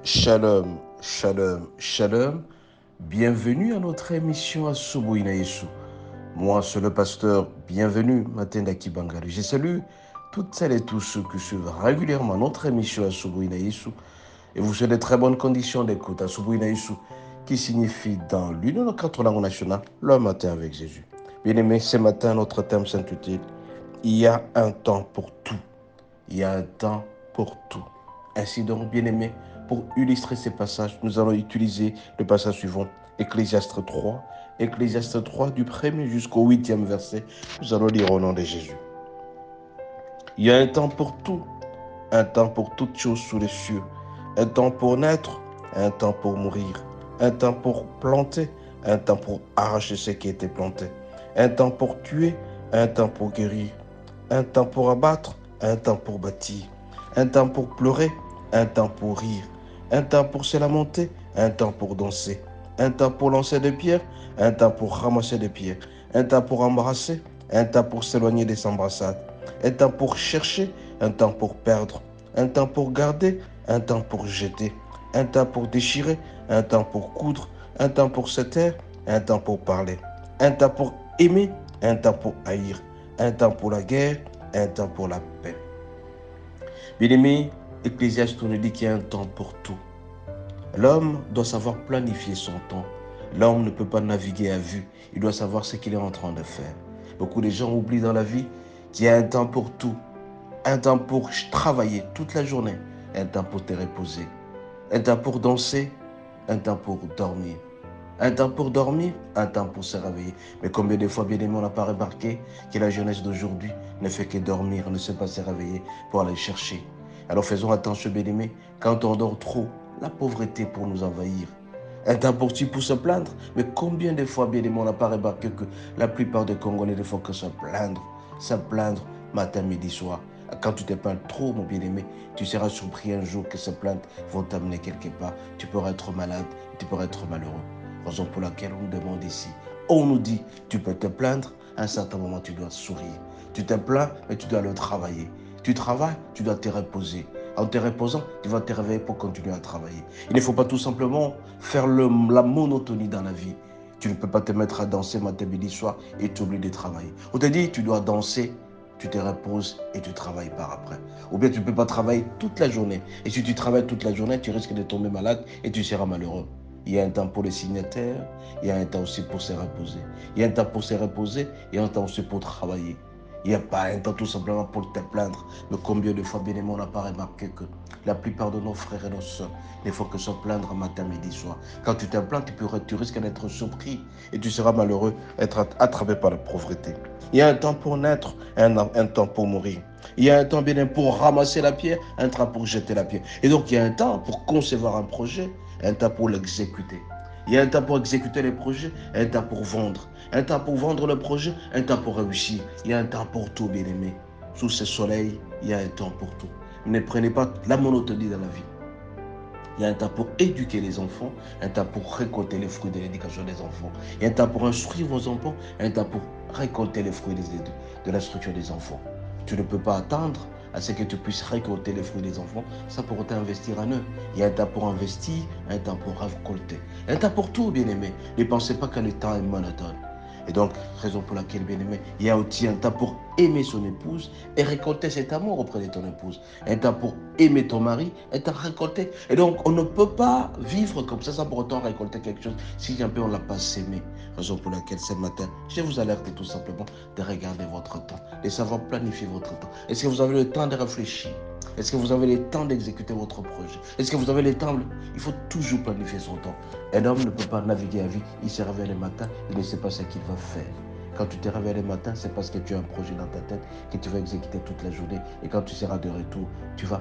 Shalom, shalom, shalom. Bienvenue à notre émission à Subuhi na Yesu. Moi, c'est le pasteur. Bienvenue, Matenda Kibangali. Je salue toutes celles et tous ceux qui suivent régulièrement notre émission à Subuhi na Yesu. Et vous souhaitez de très bonnes conditions d'écoute à Subuhi na Yesu, qui signifie dans l'une de nos quatre langues nationales, le matin avec Jésus. Bien-aimés, ce matin, notre thème s'intitule « Il y a un temps pour tout ». Il y a un temps pour tout. Ainsi donc, bien-aimés, pour illustrer ces passages, nous allons utiliser le passage suivant, Ecclésiaste 3. Ecclésiaste 3, du 1er jusqu'au 8e verset, nous allons lire au nom de Jésus. Il y a un temps pour tout, un temps pour toutes choses sous les cieux, un temps pour naître, un temps pour mourir, un temps pour planter, un temps pour arracher ce qui a été planté, un temps pour tuer, un temps pour guérir, un temps pour abattre, un temps pour bâtir, un temps pour pleurer, un temps pour rire, un temps pour se lamenter, un temps pour danser, un temps pour lancer des pierres, un temps pour ramasser des pierres, un temps pour embrasser, un temps pour s'éloigner des embrassades, un temps pour chercher, un temps pour perdre, un temps pour garder, un temps pour jeter, un temps pour déchirer, un temps pour coudre, un temps pour se taire, un temps pour parler, un temps pour aimer, un temps pour haïr, un temps pour la guerre, un temps pour la paix. Bien-aimé, Ecclésiaste nous dit qu'il y a un temps pour tout. L'homme doit savoir planifier son temps. L'homme ne peut pas naviguer à vue. Il doit savoir ce qu'il est en train de faire. Beaucoup de gens oublient dans la vie qu'il y a un temps pour tout. Un temps pour travailler toute la journée. Un temps pour te reposer. Un temps pour danser. Un temps pour dormir. Un temps pour dormir, un temps pour se réveiller. Mais combien de fois, bien aimé, on n'a pas remarqué que la jeunesse d'aujourd'hui ne fait que dormir, ne sait pas se réveiller pour aller chercher. Alors faisons attention, bien aimé, quand on dort trop, la pauvreté pour nous envahir. Un temps pour se plaindre. Mais combien de fois, bien aimé, on n'a pas remarqué que la plupart des Congolais ne font que se plaindre matin, midi, soir. Quand tu te plains trop, mon bien-aimé, tu seras surpris un jour que ces plaintes vont t'amener quelque part. Tu pourras être malade, tu pourras être malheureux. Raison pour laquelle on nous demande ici. On nous dit, tu peux te plaindre, à un certain moment tu dois sourire. Tu te plains, mais tu dois le travailler. Tu travailles, tu dois te reposer. En te reposant, tu vas te réveiller pour continuer à travailler. Il ne faut pas tout simplement faire la monotonie dans la vie. Tu ne peux pas te mettre à danser matin, midi, soir et t'oublier de travailler. On te dit, tu dois danser, tu te reposes et tu travailles par après. Ou bien tu ne peux pas travailler toute la journée. Et si tu travailles toute la journée, tu risques de tomber malade et tu seras malheureux. Il y a un temps pour les signataires, il y a un temps aussi pour se reposer. Il y a un temps pour se reposer et un temps aussi pour travailler. Il n'y a pas un temps tout simplement pour te plaindre. Mais combien de fois, bien aimé, on n'a pas remarqué que la plupart de nos frères et nos soeurs ne font que se plaindre matin, midi, soir. Quand tu te plains, tu risques d'être surpris et tu seras malheureux, être attrapé par la pauvreté. Il y a un temps pour naître, un temps pour mourir. Il y a un temps bien pour ramasser la pierre, un temps pour jeter la pierre. Et donc il y a un temps pour concevoir un projet, un temps pour l'exécuter. Il y a un temps pour exécuter les projets, un temps pour vendre. Un temps pour vendre le projet, un temps pour réussir. Il y a un temps pour tout, bien-aimé. Sous ce soleil, il y a un temps pour tout. Ne prenez pas la monotonie dans la vie. Il y a un temps pour éduquer les enfants, un temps pour récolter les fruits de l'éducation des enfants. Il y a un temps pour instruire vos enfants, un temps pour récolter les fruits de l'instruction des enfants. Tu ne peux pas attendre à ce que tu puisses récolter les fruits des enfants sans pour autant investir en eux. Il y a un temps pour investir, un temps pour récolter. Un temps pour tout, bien-aimé. Ne pensez pas que le temps est monotone. Et donc, raison pour laquelle, bien aimé, il y a aussi un temps pour aimer son épouse et récolter cet amour auprès de ton épouse. Un temps pour aimer ton mari et t'en récolter. Et donc, on ne peut pas vivre comme ça sans pour autant récolter quelque chose si jamais on ne l'a pas s'aimer. Raison pour laquelle ce matin, je vous alerte tout simplement de regarder votre temps, de savoir planifier votre temps. Est-ce que vous avez le temps de réfléchir? Est-ce que vous avez le temps d'exécuter votre projet? Est-ce que vous avez le temps? Il faut toujours planifier son temps. Un homme ne peut pas naviguer à vie. Il se réveille le matin, il ne sait pas ce qu'il va faire. Quand tu te réveilles le matin, c'est parce que tu as un projet dans ta tête que tu vas exécuter toute la journée. Et quand tu seras de retour, tu vas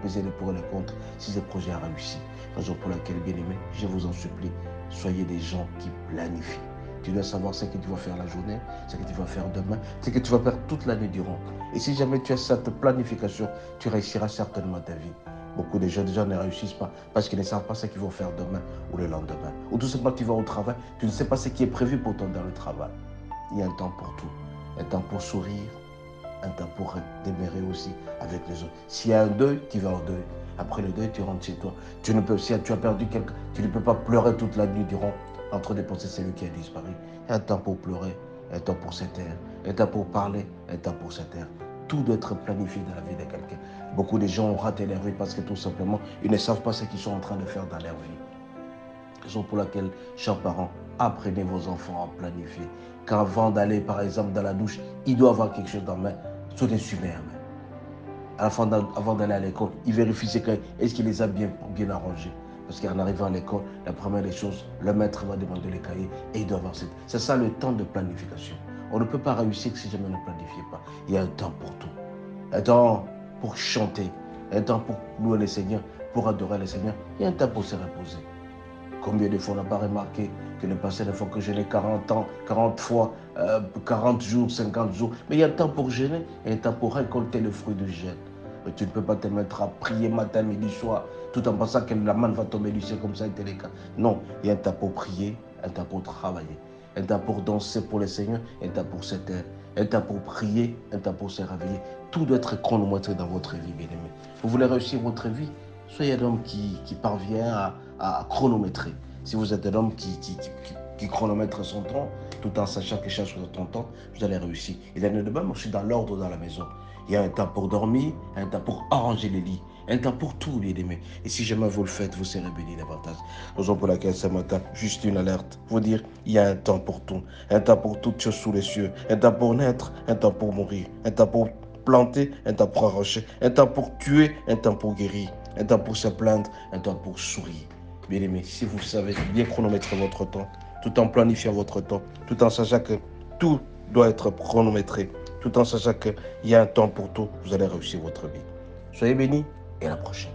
peser les pour et les contre si ce projet a réussi. Raison pour laquelle, bien aimé, je vous en supplie, soyez des gens qui planifient. Tu dois savoir ce que tu vas faire la journée, ce que tu vas faire demain, ce que tu vas faire toute l'année durant. Et si jamais tu as cette planification, tu réussiras certainement ta vie. Beaucoup de jeunes gens ne réussissent pas parce qu'ils ne savent pas ce qu'ils vont faire demain ou le lendemain. Ou tout simplement, tu vas au travail, tu ne sais pas ce qui est prévu pour toi dans le travail. Il y a un temps pour tout. Un temps pour sourire, un temps pour demeurer aussi avec les autres. S'il y a un deuil, tu vas au deuil. Après le deuil, tu rentres chez toi. Tu ne peux, si tu as perdu quelqu'un, tu ne peux pas pleurer toute la nuit durant entre des pensées, c'est lui qui a disparu. Il y a un temps pour pleurer, un temps pour se taire, un temps pour parler, un temps pour se taire. Tout doit être planifié dans la vie de quelqu'un. Beaucoup de gens ont raté leur vie parce que tout simplement, ils ne savent pas ce qu'ils sont en train de faire dans leur vie. Raison pour laquelle, chers parents, apprenez vos enfants à planifier. Qu'avant d'aller, par exemple, dans la douche, il doit avoir quelque chose dans la main, soit des super main. Avant d'aller à l'école, il vérifie est-ce qu'il les a bien arrangés. Parce qu'en arrivant à l'école, la première des choses, le maître va demander les cahiers et il doit avoir cette. C'est ça le temps de planification. On ne peut pas réussir si jamais on ne planifie pas. Il y a un temps pour tout. Un temps pour chanter, un temps pour louer le Seigneur, pour adorer le Seigneur. Il y a un temps pour se reposer. Combien de fois on n'a pas remarqué que le passé, des fois que jeûner 40 ans, 40 fois, 40 jours, 50 jours. Mais il y a un temps pour jeûner et un temps pour récolter le fruit du jeûne. Et tu ne peux pas te mettre à prier matin, midi, soir, tout en pensant que la manne va tomber du ciel comme ça a été le cas. Non, il y a un temps pour prier, un temps pour travailler, un temps pour danser pour le Seigneur, un temps pour se taire, un temps pour prier, un temps pour se réveiller. Tout doit être chronométré dans votre vie, bien-aimé. Vous voulez réussir votre vie? Soyez un homme qui parvient à chronométrer. Si vous êtes un homme qui chronomètre son temps, tout en sachant que chaque chose a ton temps, vous allez réussir. Il y en a de même aussi dans l'ordre dans la maison. Il y a un temps pour dormir, un temps pour arranger les lits, un temps pour tout, bien aimé. Et si jamais vous le faites, vous serez béni davantage. Raison pour laquelle ce matin, juste une alerte. Vous dire, il y a un temps pour tout. Un temps pour toutes choses sous les cieux. Un temps pour naître, un temps pour mourir. Un temps pour planter, un temps pour arracher. Un temps pour tuer, un temps pour guérir. Un temps pour se plaindre, un temps pour sourire. Bien aimé, si vous savez bien chronométrer votre temps, tout en planifiant votre temps, tout en sachant que tout doit être chronométré, tout en sachant qu'il y a un temps pour tout, vous allez réussir votre vie. Soyez bénis et à la prochaine.